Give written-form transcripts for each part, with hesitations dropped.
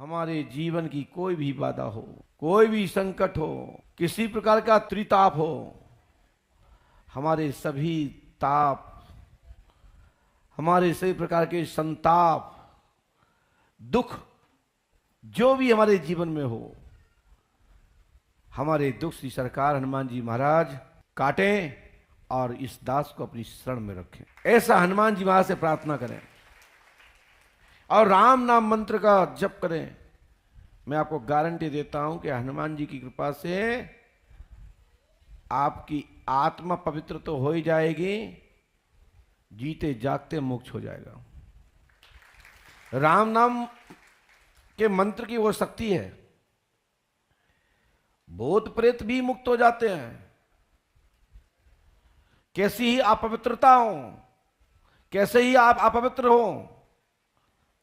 हमारे जीवन की कोई भी बाधा हो, कोई भी संकट हो, किसी प्रकार का त्रिताप हो, हमारे सभी ताप, हमारे सभी प्रकार के संताप, दुख जो भी हमारे जीवन में हो, हमारे दुख की सरकार हनुमान जी महाराज काटें और इस दास को अपनी शरण में रखें। ऐसा हनुमान जी महाराज से प्रार्थना करें और राम नाम मंत्र का जप करें। मैं आपको गारंटी देता हूं कि हनुमान जी की कृपा से आपकी आत्मा पवित्र तो हो ही जाएगी, जीते जागते मोक्ष हो जाएगा। राम नाम के मंत्र की वो शक्ति है, भूत प्रेत भी मुक्त हो जाते हैं। कैसी ही अपवित्रता हो, कैसे ही आप अपवित्र हो,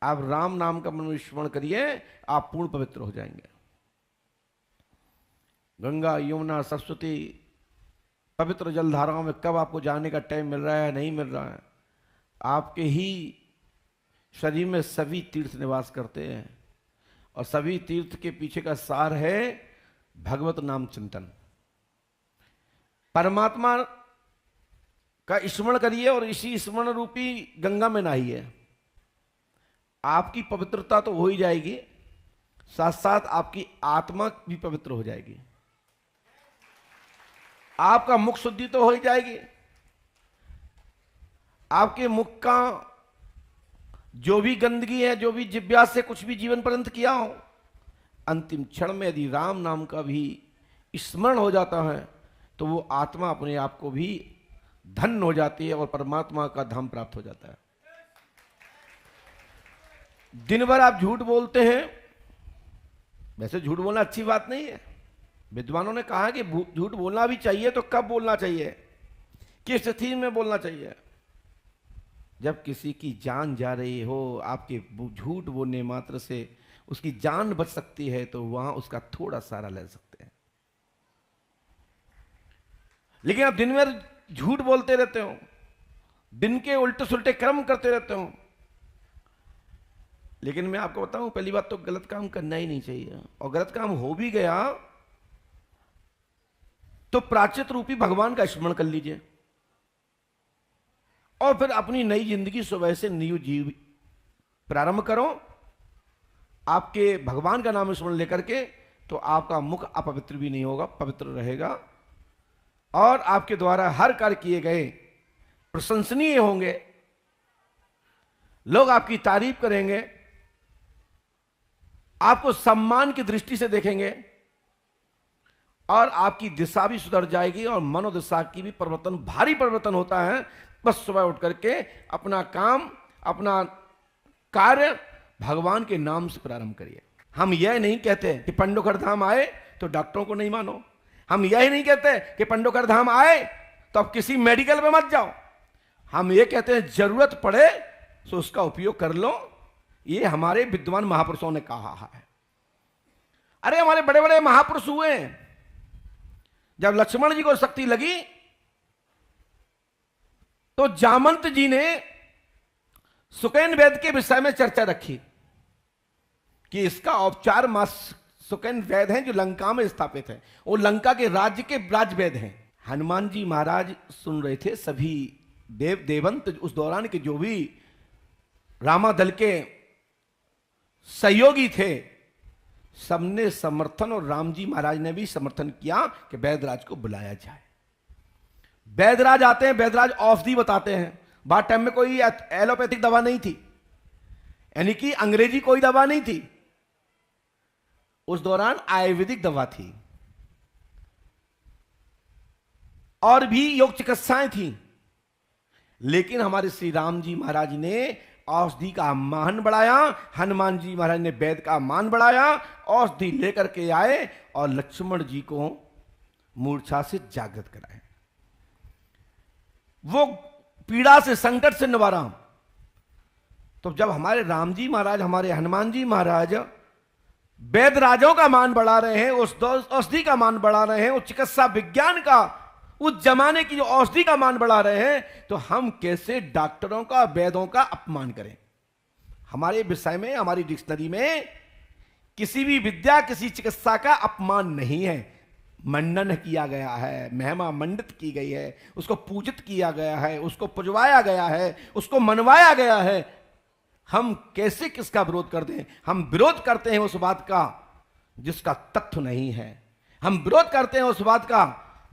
आप राम नाम का मन स्मरण करिए, आप पूर्ण पवित्र हो जाएंगे। गंगा यमुना सरस्वती पवित्र जलधाराओं में कब आपको जाने का टाइम मिल रहा है, नहीं मिल रहा है। आपके ही शरीर में सभी तीर्थ निवास करते हैं और सभी तीर्थ के पीछे का सार है भगवत नाम चिंतन। परमात्मा का स्मरण करिए और इसी स्मरण रूपी गंगा में नहाइए। आपकी पवित्रता तो हो ही जाएगी, साथ साथ आपकी आत्मा भी पवित्र हो जाएगी। आपका मुख शुद्धि तो हो ही जाएगी। आपके मुख का जो भी गंदगी है, जो भी जिज्ञासा से कुछ भी जीवन पर्यंत किया हो, अंतिम क्षण में यदि राम नाम का भी स्मरण हो जाता है तो वो आत्मा अपने आप को भी धन्य हो जाती है और परमात्मा का धाम प्राप्त हो जाता है। दिन भर आप झूठ बोलते हैं, वैसे झूठ बोलना अच्छी बात नहीं है। विद्वानों ने कहा कि झूठ बोलना भी चाहिए, तो कब बोलना चाहिए, किस स्थिति में बोलना चाहिए? जब किसी की जान जा रही हो, आपके झूठ बोलने मात्र से उसकी जान बच सकती है, तो वहां उसका थोड़ा सारा ले सकते हैं। लेकिन आप दिन भर झूठ बोलते रहते हो, दिन के उल्टे सुलटे कर्म करते रहते हो। लेकिन मैं आपको बताऊं, पहली बात तो गलत काम करना ही नहीं चाहिए, और गलत काम हो भी गया तो प्रायश्चित रूपी भगवान का स्मरण कर लीजिए और फिर अपनी नई जिंदगी सुबह से न्यू जीव प्रारंभ करो। आपके भगवान का नाम स्मरण लेकर के तो आपका मुख अपवित्र भी नहीं होगा, पवित्र रहेगा और आपके द्वारा हर कार्य किए गए प्रशंसनीय होंगे। लोग आपकी तारीफ करेंगे, आपको सम्मान की दृष्टि से देखेंगे और आपकी दिशा भी सुधर जाएगी और मनोदशा की भी परिवर्तन, भारी परिवर्तन होता है। बस सुबह उठ करके अपना काम, अपना कार्य भगवान के नाम से प्रारंभ करिए। हम यह नहीं कहते कि पंडोखर धाम आए तो डॉक्टरों को नहीं मानो। हम यह नहीं कहते कि पंडोखर धाम आए तो अब किसी मेडिकल में मत जाओ। हम ये कहते हैं जरूरत पड़े तो उसका उपयोग कर लो। ये हमारे विद्वान महापुरुषों ने कहा है। अरे हमारे बड़े बड़े महापुरुष हुए हैं। जब लक्ष्मण जी को शक्ति लगी तो जामंत जी ने सुकैन वैद्य के विषय में चर्चा रखी कि इसका औपचार मां सुकैन वैद्य हैं जो लंका में स्थापित है, वो लंका के राज्य के राज वैद्य हैं। हनुमान जी महाराज सुन रहे थे, सभी देवंत उस दौरान के जो भी रामादल के सहयोगी थे सबने समर्थन, और राम जी महाराज ने भी समर्थन किया कि वैद्यराज को बुलाया जाए। वैद्यराज आते हैं, वैद्यराज औषधि बताते हैं। बाद टाइम में कोई एलोपैथिक दवा नहीं थी, यानी कि अंग्रेजी कोई दवा नहीं थी। उस दौरान आयुर्वेदिक दवा थी और भी योग चिकित्साएं थी। लेकिन हमारे श्री राम जी महाराज ने औषधि का मान बढ़ाया, हनुमान जी महाराज ने वैद्य का मान बढ़ाया, औषधि लेकर के आए और लक्ष्मण जी को मूर्छा से जागृत कराए। वो पीड़ा से, संकट से निवारा। तो जब हमारे राम जी महाराज, हमारे हनुमान जी महाराज वैद्य राजाओं का मान बढ़ा रहे हैं, उस औषधि का मान बढ़ा रहे हैं, उस चिकित्सा विज्ञान का, उस जमाने की जो औषधि का मान बढ़ा रहे हैं, तो हम कैसे डॉक्टरों का, वैद्यों का अपमान करें? हमारे विषय में, हमारी डिक्शनरी में किसी भी विद्या, किसी चिकित्सा का अपमान नहीं है। मंडन किया गया है, महिमा मंडित की गई है, उसको पूजित किया गया है, उसको पुजवाया गया है, उसको मनवाया गया है। हम कैसे किसका विरोध करते हैं? हम विरोध करते हैं उस बात का जिसका तथ्य नहीं है। हम विरोध करते हैं उस बात का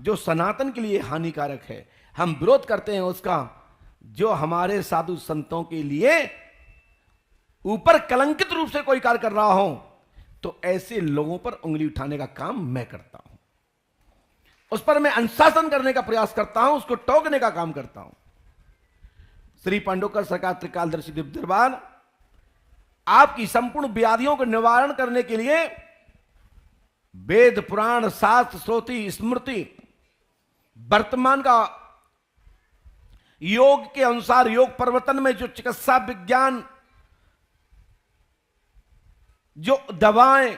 जो सनातन के लिए हानिकारक है। हम विरोध करते हैं उसका जो हमारे साधु संतों के लिए ऊपर कलंकित रूप से कोई कार्य कर रहा हो, तो ऐसे लोगों पर उंगली उठाने का काम मैं करता हूं, उस पर मैं अनुशासन करने का प्रयास करता हूं, उसको टोकने का काम करता हूं। श्री पांडुकर सरकार त्रिकालदर्शी दिव्य दरबार आपकी संपूर्ण व्याधियों को निवारण करने के लिए वेद पुराण शास्त्र श्रुति स्मृति वर्तमान का योग के अनुसार योग परिवर्तन में जो चिकित्सा विज्ञान, जो दवाएं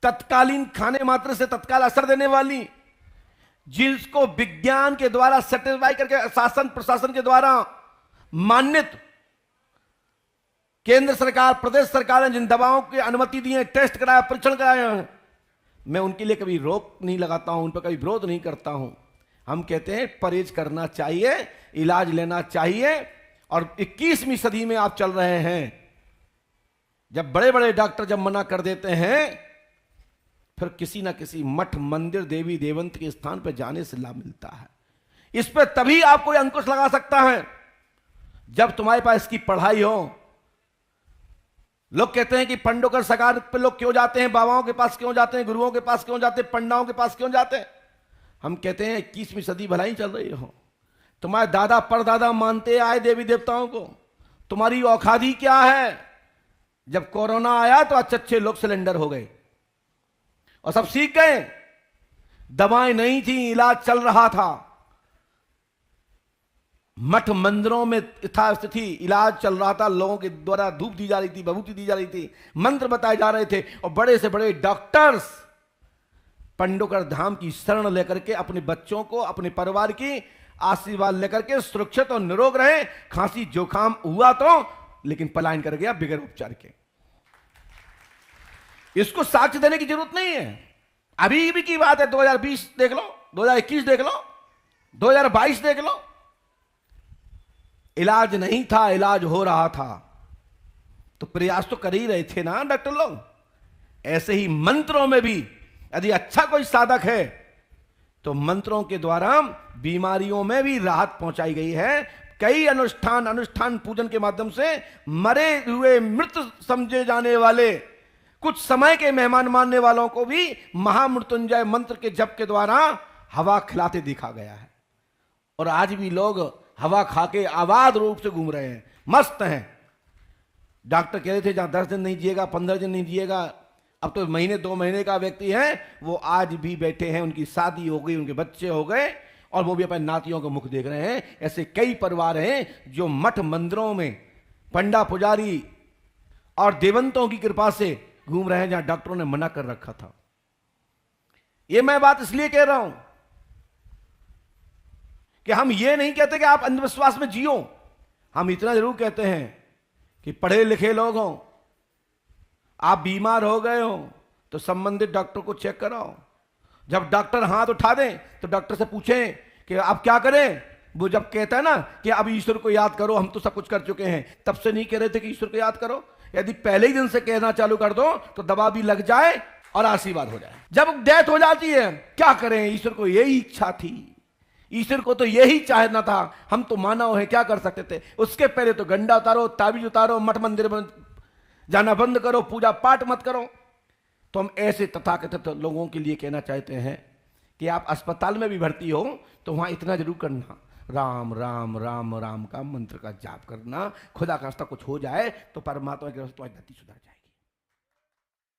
तत्कालीन खाने मात्र से तत्काल असर देने वाली, जिसको विज्ञान के द्वारा सेटिस्फाई करके शासन प्रशासन के द्वारा मान्यत, केंद्र सरकार प्रदेश सरकार ने जिन दवाओं की अनुमति दी है, टेस्ट कराया, परीक्षण कराया है, मैं उनके लिए कभी रोक नहीं लगाता हूं, उन पर कभी विरोध नहीं करता हूं। हम कहते हैं परहेज करना चाहिए, इलाज लेना चाहिए। और 21वीं सदी में आप चल रहे हैं, जब बड़े बड़े डॉक्टर जब मना कर देते हैं, फिर किसी ना किसी मठ मंदिर देवी देवंत के स्थान पर जाने से लाभ मिलता है। इस पर तभी आप कोई अंकुश लगा सकता है जब तुम्हारे पास इसकी पढ़ाई हो। लोग कहते हैं कि पंडोकर सरकार पे लोग क्यों जाते हैं, बाबाओं के पास क्यों जाते हैं, गुरुओं के पास क्यों जाते हैं, पंडाओं के पास क्यों जाते हैं? हम कहते हैं 21वीं सदी भलाई चल रही हो, तुम्हारे दादा परदादा मानते आए देवी देवताओं को, तुम्हारी औखादी क्या है? जब कोरोना आया तो अच्छे लोग सिलेंडर हो गए और सब सीख गए। दवाएं नहीं थी, इलाज चल रहा था, मठ मंदिरों में यथास्थिति इलाज चल रहा था, लोगों के द्वारा धूप दी जा रही थी, विभूति दी जा रही थी, मंत्र बताए जा रहे थे, और बड़े से बड़े डॉक्टर्स पंडोकर धाम की शरण लेकर के अपने बच्चों को, अपने परिवार की आशीर्वाद लेकर के सुरक्षित और निरोग रहे। खांसी जोखाम हुआ तो, लेकिन पलायन कर गया बिगैर उपचार के। इसको साक्ष्य देने की जरूरत नहीं है। अभी भी की बात है, 2020 देख लो, 2021 देख लो, 2022 देख लो, इलाज नहीं था, इलाज हो रहा था, तो प्रयास तो कर ही रहे थे ना डॉक्टर लोग। ऐसे ही मंत्रों में भी यदि अच्छा कोई साधक है तो मंत्रों के द्वारा बीमारियों में भी राहत पहुंचाई गई है। कई अनुष्ठान पूजन के माध्यम से मरे हुए मृत समझे जाने वाले, कुछ समय के मेहमान मानने वालों को भी महामृत्युंजय मंत्र के जप के द्वारा हवा खिलाते देखा गया है। और आज भी लोग हवा खा के आबाद रूप से घूम रहे हैं, मस्त हैं। डॉक्टर कह रहे थे जहां 10 दिन नहीं जिएगा, 15 दिन नहीं जिएगा, अब तो महीने 2 महीने का व्यक्ति है, वो आज भी बैठे हैं, उनकी शादी हो गई, उनके बच्चे हो गए, और वो भी अपने नातियों का मुख देख रहे हैं। ऐसे कई परिवार हैं जो मठ मंदिरों में पंडा पुजारी और देवंतों की कृपा से घूम रहे हैं, जहां डॉक्टरों ने मना कर रखा था। ये मैं बात इसलिए कह रहा हूं कि हम ये नहीं कहते कि आप अंधविश्वास में जियो, हम इतना जरूर कहते हैं कि पढ़े लिखे लोग हों, आप बीमार हो गए हो तो संबंधित डॉक्टर को चेक कराओ। जब डॉक्टर हाथ उठा दें तो डॉक्टर से पूछें कि आप क्या करें। वो जब कहता है ना कि अब ईश्वर को याद करो, हम तो सब कुछ कर चुके हैं, तब से नहीं कह रहे थे कि ईश्वर को याद करो। यदि पहले ही दिन से कहना चालू कर दो तो दवा भी लग जाए और आशीर्वाद हो जाए। जब डेथ हो जाती है क्या करें, ईश्वर को यही इच्छा थी, ईश्वर को तो यही चाहना था, हम तो मानव है, क्या कर सकते थे। उसके पहले तो गंडा उतारो, ताबीज उतारो, मठ मंदिर में जाना बंद करो, पूजा पाठ मत करो। तो हम ऐसे तथाकथित लोगों के लिए कहना चाहते हैं कि आप अस्पताल में भी भर्ती हो तो वहां इतना जरूर करना, राम राम राम राम का मंत्र का जाप करना। खुदा का रास्ता कुछ हो जाए तो परमात्मा की रास्ता गति सुधर जाए।